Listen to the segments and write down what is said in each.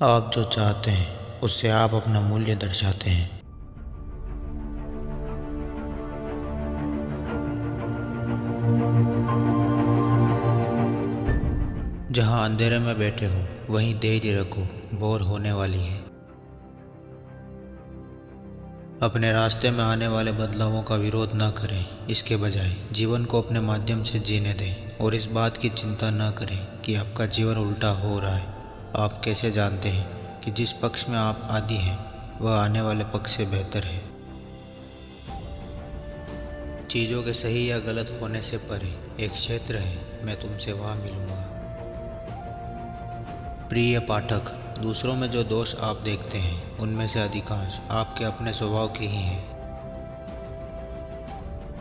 आप जो चाहते हैं उससे आप अपना मूल्य दर्शाते हैं। जहां अंधेरे में बैठे हो वहीं धैर्य रखो, बोर होने वाली है। अपने रास्ते में आने वाले बदलावों का विरोध न करें, इसके बजाय जीवन को अपने माध्यम से जीने दें और इस बात की चिंता न करें कि आपका जीवन उल्टा हो रहा है। आप कैसे जानते हैं कि जिस पक्ष में आप आदी हैं वह आने वाले पक्ष से बेहतर है। चीज़ों के सही या गलत होने से परे एक क्षेत्र है, मैं तुमसे वहाँ मिलूंगा। प्रिय पाठक, दूसरों में जो दोष आप देखते हैं उनमें से अधिकांश आपके अपने स्वभाव के ही हैं।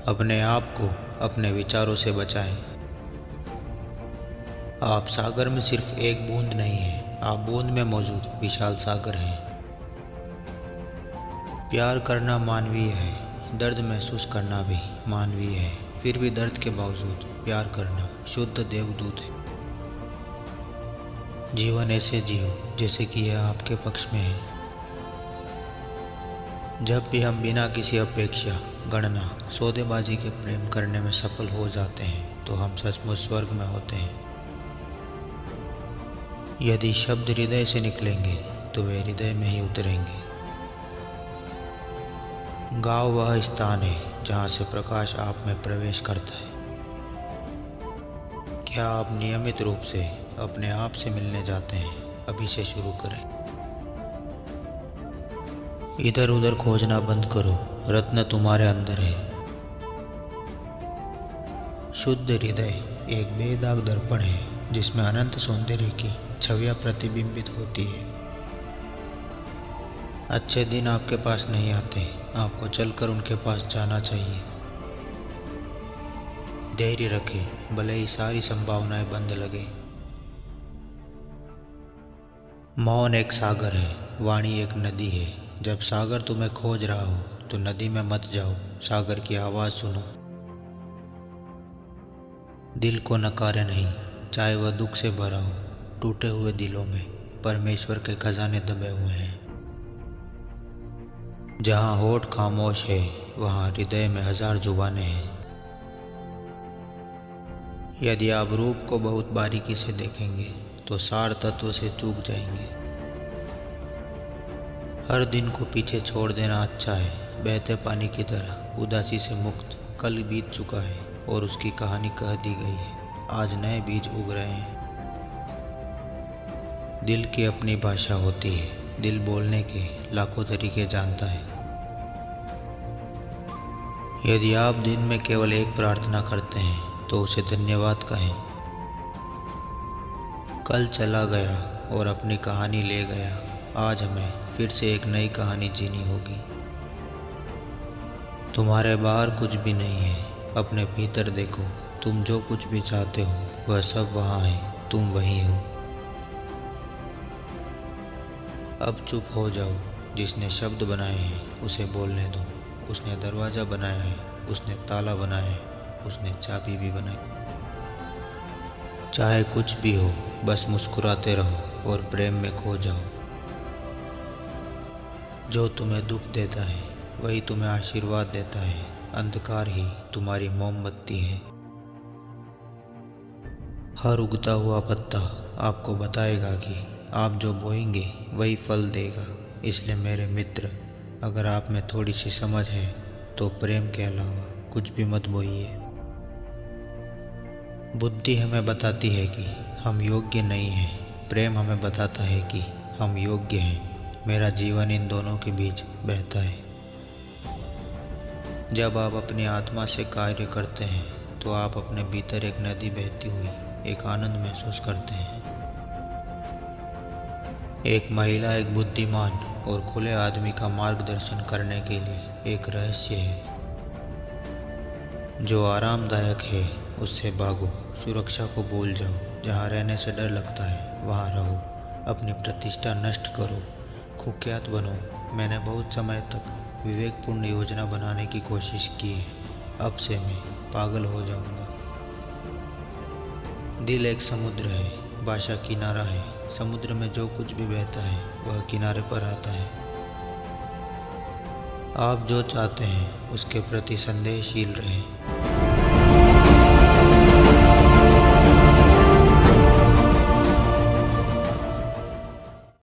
अपने आप को अपने विचारों से बचाएं। आप सागर में सिर्फ एक बूंद नहीं हैं, आप बूंद में मौजूद विशाल सागर हैं। प्यार करना मानवीय है, दर्द महसूस करना भी मानवीय है, फिर भी दर्द के बावजूद प्यार करना शुद्ध देवदूत है। जीवन ऐसे जियो जैसे कि यह आपके पक्ष में है। जब भी हम बिना किसी अपेक्षा, गणना, सौदेबाजी के प्रेम करने में सफल हो जाते हैं तो हम सचमुच स्वर्ग में होते हैं। यदि शब्द हृदय से निकलेंगे तो वे हृदय में ही उतरेंगे। गाँव वह स्थान है जहाँ से प्रकाश आप में प्रवेश करता है। क्या आप नियमित रूप से अपने आप से मिलने जाते हैं? अभी से शुरू करें। इधर उधर खोजना बंद करो, रत्न तुम्हारे अंदर है। शुद्ध हृदय एक बेदाग दर्पण है जिसमें अनंत सौंदर्य की छवियां प्रतिबिंबित होती है। अच्छे दिन आपके पास नहीं आते, आपको चलकर उनके पास जाना चाहिए। धैर्य रखें, भले ही सारी संभावनाएं बंद लगे। मौन एक सागर है, वाणी एक नदी है। जब सागर तुम्हें खोज रहा हो तो नदी में मत जाओ, सागर की आवाज़ सुनो। दिल को नकारे नहीं, चाहे वह दुख से भरा हो। टूटे हुए दिलों में परमेश्वर के खजाने दबे हुए हैं। जहाँ होठ खामोश है वहाँ हृदय में 1000 जुबानें हैं। यदि आप रूप को बहुत बारीकी से देखेंगे तो सार तत्व से चूक जाएंगे। हर दिन को पीछे छोड़ देना अच्छा है, बहते पानी की तरह उदासी से मुक्त। कल बीत चुका है और उसकी कहानी कह दी गई है, आज नए बीज उग रहे हैं। दिल की अपनी भाषा होती है, दिल बोलने के लाखों तरीके जानता है। यदि आप दिन में केवल एक प्रार्थना करते हैं तो उसे धन्यवाद कहें। कल चला गया और अपनी कहानी ले गया, आज हमें फिर से एक नई कहानी जीनी होगी। तुम्हारे बाहर कुछ भी नहीं है, अपने भीतर देखो। तुम जो कुछ भी चाहते हो वह सब वहाँ है, तुम वही हो। अब चुप हो जाओ। जिसने शब्द बनाए हैं उसे बोलने दो। उसने दरवाज़ा बनाया है, उसने ताला बनाया है, उसने चाबी भी बनाई। चाहे कुछ भी हो, बस मुस्कुराते रहो और प्रेम में खो जाओ। जो तुम्हें दुख देता है वही तुम्हें आशीर्वाद देता है। अंधकार ही तुम्हारी मोमबत्ती है। हर उगता हुआ पत्ता आपको बताएगा कि आप जो बोएंगे वही फल देगा। इसलिए मेरे मित्र, अगर आप में थोड़ी सी समझ है तो प्रेम के अलावा कुछ भी मत बोइए। बुद्धि हमें बताती है कि हम योग्य नहीं हैं, प्रेम हमें बताता है कि हम योग्य हैं। मेरा जीवन इन दोनों के बीच बहता है। जब आप अपनी आत्मा से कार्य करते हैं तो आप अपने भीतर एक नदी बहती हुई एक आनंद महसूस करते हैं। एक महिला एक बुद्धिमान और खुले आदमी का मार्गदर्शन करने के लिए एक रहस्य है। जो आरामदायक है उससे भागो, सुरक्षा को भूल जाओ। जहाँ रहने से डर लगता है वहाँ रहो। अपनी प्रतिष्ठा नष्ट करो, कुख्यात बनो। मैंने बहुत समय तक विवेकपूर्ण योजना बनाने की कोशिश की है, अब से मैं पागल हो जाऊंगा। दिल एक समुद्र है, भाषा किनारा है, समुद्र में जो कुछ भी बहता है वह किनारे पर आता है। आप जो चाहते हैं उसके प्रति संदेहशील रहें।